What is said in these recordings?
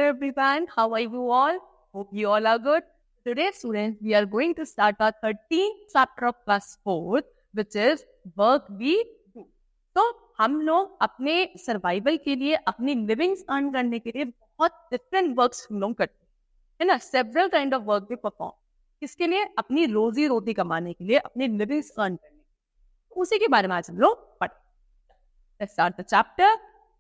everyone. How are you all? Hope you all are good. Today, students, we are going to start our 13th chapter of class 4, which is work we do. तो हम लोग अपने survival के लिए, अपनी livings earn करने के लिए बहुत डिफरेंट वर्क्स हम लोग करते हैं, है ना. सेवरल काइंड ऑफ वर्क भी परफॉर्म, किसके लिए? अपनी रोजी रोटी कमाने के लिए, अपनी लिविंग्स अर्न करने के लिए. उसी के बारे में आज हम लोग पढ़ें. Let's start the chapter.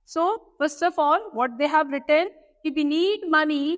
So, first of all, what they have written, कि we need money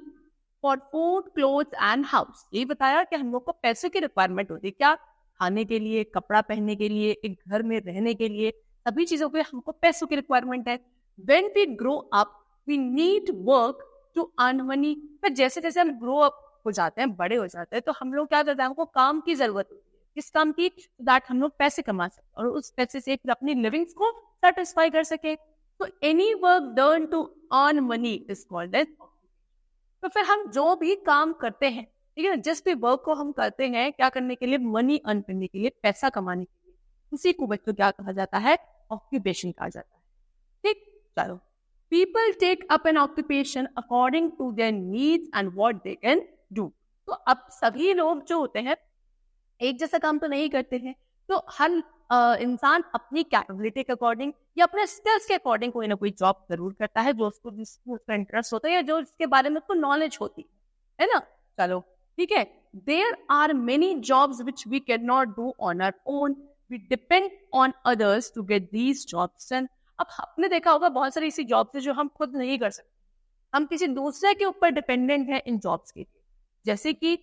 for food, clothes and house. ये बताया कि हम लोग को पैसों की रिक्वायरमेंट होती है. क्या? खाने के लिए, कपड़ा पहनने के लिए, एक घर में रहने के लिए, सभी चीजों के हमको पैसों की रिक्वायरमेंट है. When we grow up, we need work to earn money. पर जैसे जैसे हम ग्रो अप हो जाते हैं, बड़े हो जाते हैं, तो हम लोग क्या करते हैं, हमको काम की जरूरत होती है. किस काम की? दैट हम लोग पैसे कमा सकें और उस पैसे से फिर अपनी लिविंग्स को सेटिस्फाई कर सके. तो any work done to earn money is called as occupation. तो फिर हम जो भी काम करते हैं, ठीक है ना, जिस भी वर्क को हम करते हैं, क्या करने के लिए? मनी अर्न करने के लिए, पैसा कमाने के लिए, उसी को बच्चों क्या कहा जाता है? ऑक्यूपेशन कहा जाता है. ठीक, चलो. People take up an occupation according to their needs and what they can do. तो अब सभी लोग जो होते हैं एक जैसा काम तो नहीं करते हैं. तो हर इंसान अपनी कैपेबिलिटी के अकॉर्डिंग या अपने स्किल्स के अकॉर्डिंग कोई ना कोई जॉब जरूर करता है, जो जिसको उसका इंटरेस्ट होता है या जो इसके बारे में उसको नॉलेज होती है ना. चलो, ठीक है. There are many jobs which we can not do on our own. We depend on others to get these jobs done. अब आपने देखा होगा बहुत सारी ऐसी जॉब्स है जो हम खुद नहीं कर सकते, हम किसी दूसरे के ऊपर डिपेंडेंट है इन जॉब्स के लिए. जैसे कि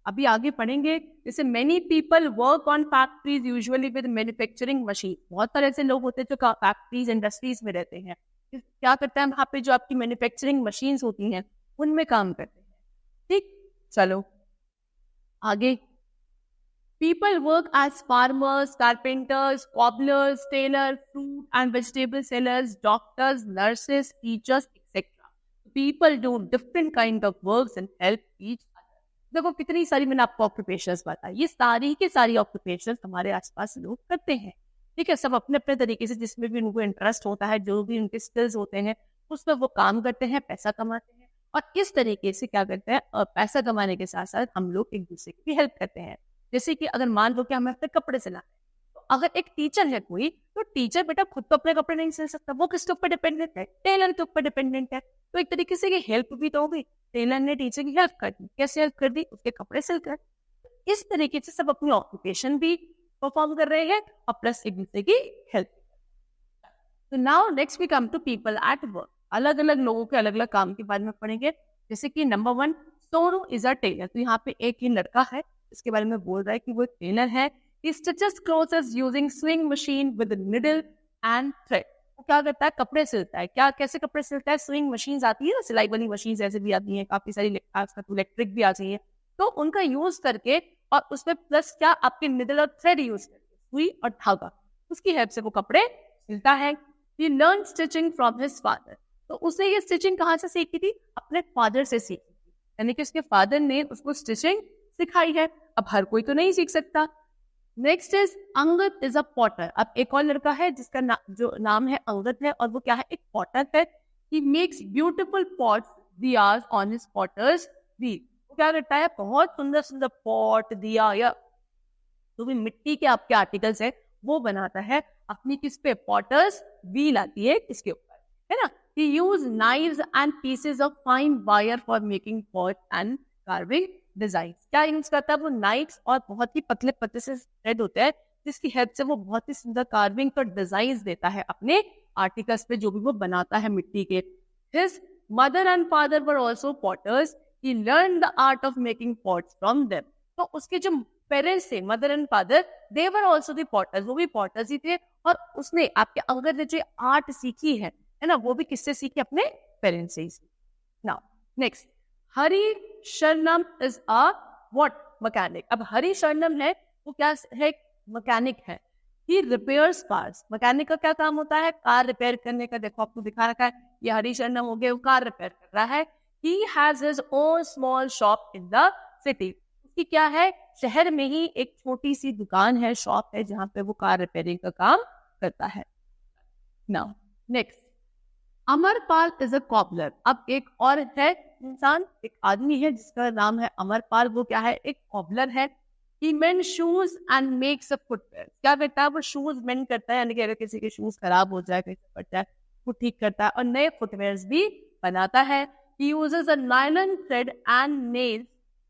अभी आगे पढ़ेंगे, जैसे many people work on factories usually with manufacturing machine. बहुत सारे ऐसे लोग होते हैं जो फैक्ट्रीज इंडस्ट्रीज में रहते हैं. क्या करते हैं वहाँ पे? जो आपकी मैन्युफैक्चरिंग मशीन्स होती हैं उनमें काम करते हैं. ठीक, चलो आगे. People work as farmers, carpenters, cobblers, tailor, fruit and vegetable sellers, doctors, nurses, teachers etcetera. People do different kind of works and help each. देखो कितनी सारी मैंने आपको ऑक्यूपेशंस बताई. ये सारी की सारी ऑक्यूपेशंस हमारे आसपास लोग करते हैं. ठीक है, सब अपने अपने तरीके से, जिसमें भी उनको इंटरेस्ट होता है, जो भी उनके स्किल्स होते हैं, उसमें वो काम करते हैं, पैसा कमाते हैं. और इस तरीके से क्या करते हैं, पैसा कमाने के साथ साथ हम लोग एक दूसरे की भी हेल्प करते हैं. जैसे कि अगर मान लो कि हमें अपने कपड़े सिलाने, तो अगर एक टीचर है कोई, तो टीचर बेटा खुद तो अपने कपड़े नहीं सिल सकता, वो किसके ऊपर डिपेंडेंट है? टेलर के ऊपर डिपेंडेंट है. तो एक तरीके से ये हेल्प भी तो होगी. टेलर ने टीचर की हेल्प कर दी. कैसे हेल्प कर दी? उसके कपड़े सिलकर. इस तरीके से सब अपनी ऑक्यूपेशन भी परफॉर्म कर रहे हैं और प्लस एक दूसरे की हेल्प. तो now next we come to people at work. अलग अलग लोगों के अलग अलग काम के बारे में पढ़ेंगे. जैसे कि number 1, Sonu is a tailor. तो यहाँ पे एक ही लड़का है, इसके बारे में बोल रहा है कि वो टेलर है. He stitches clothes using sewing machine with a needle and thread. वो क्या करता है? कपड़े सिलता है. क्या, कैसे कपड़े सिलता है? स्विंग मशीन्स आती है ना, सिलाई वाली मशीन्स ऐसे भी आती हैं, काफी सारी आजकल इलेक्ट्रिक भी आती है. तो उनका यूज करके और उसमें प्लस क्या, आपके निडल और थ्रेड यूज करके, सुई और धागा, उसकी हेल्प से वो कपड़े सिलता है. He learned stitching from his father. तो उसने ये स्टिचिंग कहाँ से सीखी थी? अपने फादर से सीखी थी. यानी कि उसके फादर ने उसको स्टिचिंग सिखाई है. अब हर कोई तो नहीं सीख सकता. Next is Angad is a Potter. अब एक और लड़का है जिसका जो नाम है अंगद है, और वो क्या है? एक पॉटर है. He makes beautiful pots, diyas on his potter's wheel. वो क्या करता है? बहुत सुंदर सुंदर पॉट, दिया या जो भी मिट्टी के आपके आर्टिकल्स है वो बनाता है अपनी किस पे? पॉटर्स व्हील आती है इसके ऊपर, है ना. He uses knives and pieces of fine wire for making pot and carving design. क्या यूज करता है? वो नाइफ्स और बहुत ही पतले पतले से थ्रेड होते हैं, जिसकी हेल्प से वो बहुत ही सुंदर कार्विंग और डिजाइन देता है अपने आर्टिकल्स पे, जो भी वो बनाता है मिट्टी के. His mother and father were also potters. He learn the art of making pots from them. तो उसके जो पेरेंट्स थे, mother and father, they were also the potters. वो भी पॉटर्स ही थे. और उसने, आपके अंगद ने जो आर्ट सीखी है ना, वो भी किससे सीखी? अपने पेरेंट्स से ही सीखी. नाउ नेक्स्ट, हरी शरणम इज अ व्हाट? मैकेनिक. अब हरी शरणम है, वो क्या है? मैकेनिक है. ही रिपेयर्स कार्स. मैकेनिक का क्या काम होता है? कार रिपेयर करने का. देखो आपको दिखा रखा है, ये हरी शरणम हो गया, वो कार रिपेयर कर रहा है. He has his own small shop in the city. उसकी क्या है? शहर में ही एक छोटी सी दुकान है, शॉप है, जहां पे वो कार रिपेयरिंग का काम करता है. Now next, Amarpal is a cobbler. अब एक और है इंसान, एक आदमी है जिसका नाम है अमरपाल। वो क्या है, एक कॉबलर है। He mends shoes and makes a footwear. क्या करता है वो, शूज मेंड करता है, यानी कि अगर किसी के शूज खराब हो जाए, कहीं फट जाए, वो ठीक करता है और नए फुटवेयर्स भी बनाता है। He uses a nylon thread and nails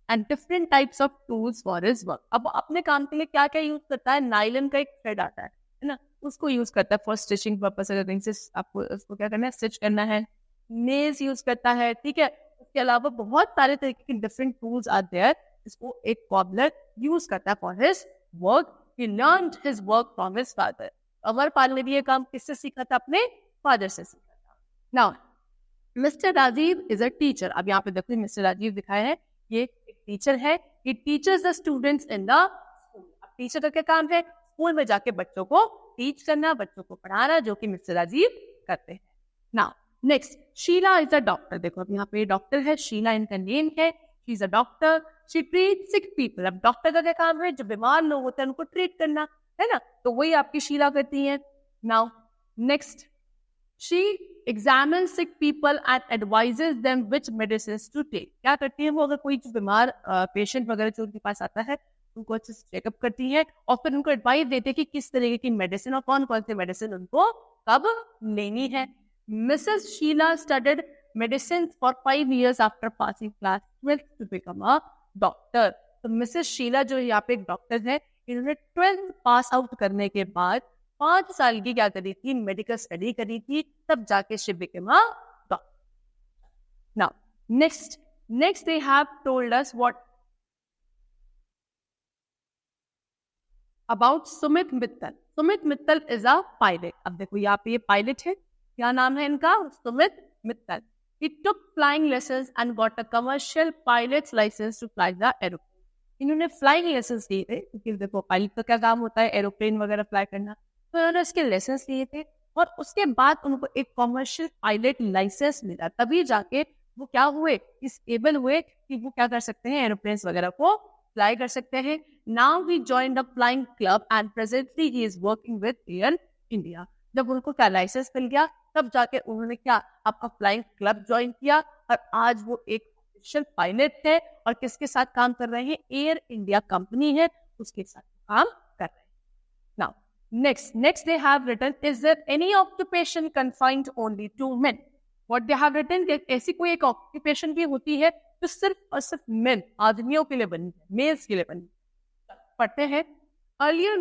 and different types of tools for his work. अब वो अपने काम के लिए क्या क्या यूज करता है, नायलन का एक थ्रेड आता है ना, उसको यूज करता है फॉर स्टिचिंग पर्पस, अगर कहीं से आपको उसको क्या करना है, स्टिच करना है। नेल्स यूज करता है, ठीक है। उसके अलावा बहुत सारे तरीके के डिफरेंट टूल्स आर देयर जिसको एक कॉबलर यूज करता है for his work. He learned his work from his father. Amarpal ने भी ये काम किससे सीखा था, अपने फादर से सीखा था। Now Mr Rajiv is a teacher. अब यहाँ पे देखो मिस्टर राजीव दिखाया है, ये एक टीचर है। He teaches the students in the school. अब टीचर का क्या काम है, स्कूल में जाके बच्चों को टीच करना, बच्चों को पढ़ाना, जो कि मिस्टर राजीव करते हैं। Now next, Sheela is a doctor. देखो अब यहाँ पे डॉक्टर है, शीला इनका नेम है। She is a doctor, she treat sick people. अब डॉक्टर का क्या काम है, जो बीमार लोग होते हैं उनको ट्रीट करना, है ना, तो वही आपकी शीला करती है। Now next, she examines sick people and advises them which medicines to take. क्या करती है वो, अगर कोई बीमार पेशेंट वगैरह जो उनके पास आता है उनको अच्छे से चेकअप करती है और फिर उनको एडवाइस देते हैं कि किस तरीके की मेडिसिन और कौन कौन से मेडिसिन उनको कब लेनी है। Mrs Sheela studied medicine for 5 years after passing class 12th to become a doctor. तो मिसेस शीला जो यहाँ पे एक डॉक्टर है, इन्होंने 12th पास आउट करने के बाद 5 साल की क्या करी थी, मेडिकल स्टडी करी थी, तब जाके she became a doctor. Now next they have told us what about Sumit Mittal. Sumit Mittal is a pilot. अब देखो यहाँ पे ये पायलट है, क्या नाम है इनका, Sumit Mittal. He took flying lessons and got a commercial pilot's license to fly the aeroplane. इन्होंने फ्लाइंग लेसन्स लिए थे, क्योंकि देखो पायलट का क्या काम होता है, एरोप्लेन वगैरह फ्लाई करना, तो उन्होंने उसके लेसन्स लिए थे और उसके बाद उनको एक कॉमर्शियल पायलट लाइसेंस मिला, तभी जाके वो क्या हुए, इस एबल हुए कि वो क्या कर सकते हैं, एरोप्लेन वगैरह को फ्लाई कर सकते हैं। Now he joined a flying club and presently he is working with air India. जब उनको क्या लाइसेंस मिल गया, तब जाके उन्होंने क्या आपका फ्लाइंग क्लब ज्वाइन किया और आज वो एक ऑफिशियल पायलट है और किसके साथ काम कर रहे हैं, एयर इंडिया कंपनी है उसके साथ काम कर रहे हैं। Now next they have written, is there any occupation confined only to men? What they have written, ऐसी कोई एक ऑक्यूपेशन भी होती है जो सिर्फ और सिर्फ मेन, आदमियों के लिए बनी है, मेल्स के लिए बनी है। पढ़ते हैं, earlier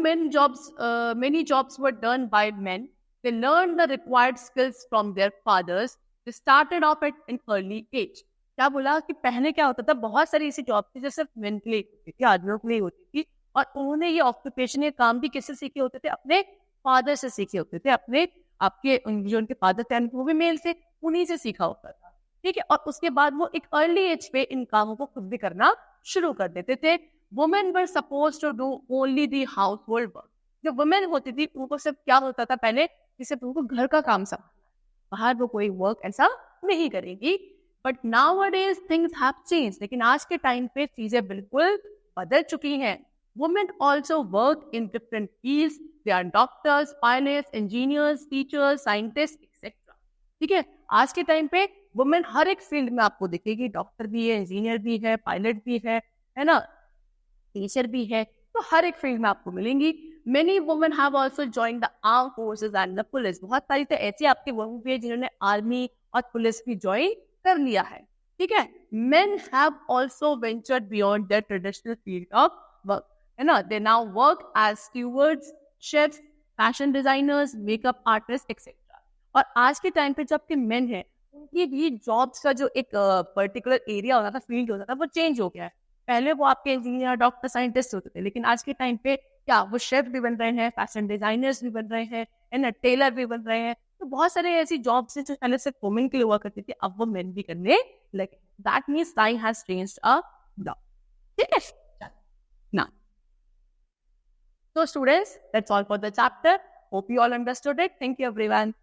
many jobs were done by men. They learned the required skills from their fathers. They started off at an early age. क्या बोला कि पहले क्या होता था, बहुत सारी ऐसी जॉब थी जो सिर्फ मेन के लिए होती थी, आदमियों के लिए होती थी, और उन्होंने ये ऑक्यूपेशन, ये काम भी किससे सीखे होते थे, अपने फादर से सीखे होते थे। अपने आपके जो उनके फादर थे वो भी मेल थे, उन्हीं से सीखा होता था, ठीक है। और उसके बाद वो एक अर्ली एज पे इन कामों को खुद भी करना शुरू कर देते थे। Women were suppose to do only the household work. जो वुमेन होती थी उनको सिर्फ क्या होता था पहले, सिर्फ उनको घर का काम संभालना, बाहर वो कोई वर्क ऐसा नहीं करेगी। But nowadays things have changed. लेकिन आज के टाइम पे चीजें बिल्कुल बदल चुकी हैं। Women also work in different fields. They are doctors, pilots, engineers, teachers, scientists, etc. ठीक है, आज के टाइम पे वुमेन हर एक फील्ड में आपको दिखेगी, डॉक्टर भी है, इंजीनियर भी है, पायलट भी है ना, टीचर भी है, तो हर एक फील्ड में आपको मिलेंगी। Many women have also joined the armed forces and the police. बहुत सारी तो ऐसी आपके वुमेन भी है जिन्होंने आर्मी और पुलिस भी ज्वाइन कर लिया है, ठीक है। Men have also ventured beyond their traditional field of work. है ना, they now work as stewards, chefs, fashion designers, makeup artists, etc. और आज के टाइम पे जब के मेन है, उनकी भी जॉब्स का जो एक पर्टिकुलर एरिया होता था, फील्ड होता था, वो चेंज हो गया है। पहले वो आपके इंजीनियर, डॉक्टर, साइंटिस्ट होते थे, लेकिन आज के टाइम पे क्या वो शेफ भी बन रहे हैं, फैशन डिजाइनर्स भी बन रहे हैं, है ना, टेलर भी बन रहे हैं। तो बहुत सारे ऐसी जॉब्स हैं जो पहले सिर्फ वुमेन के लिए हुआ करती थी, अब वो मेन भी करने लगे। That means time has changed a lot, ठीक है ना। So students, that's all for the chapter. Hope you all understood it. Thank you everyone.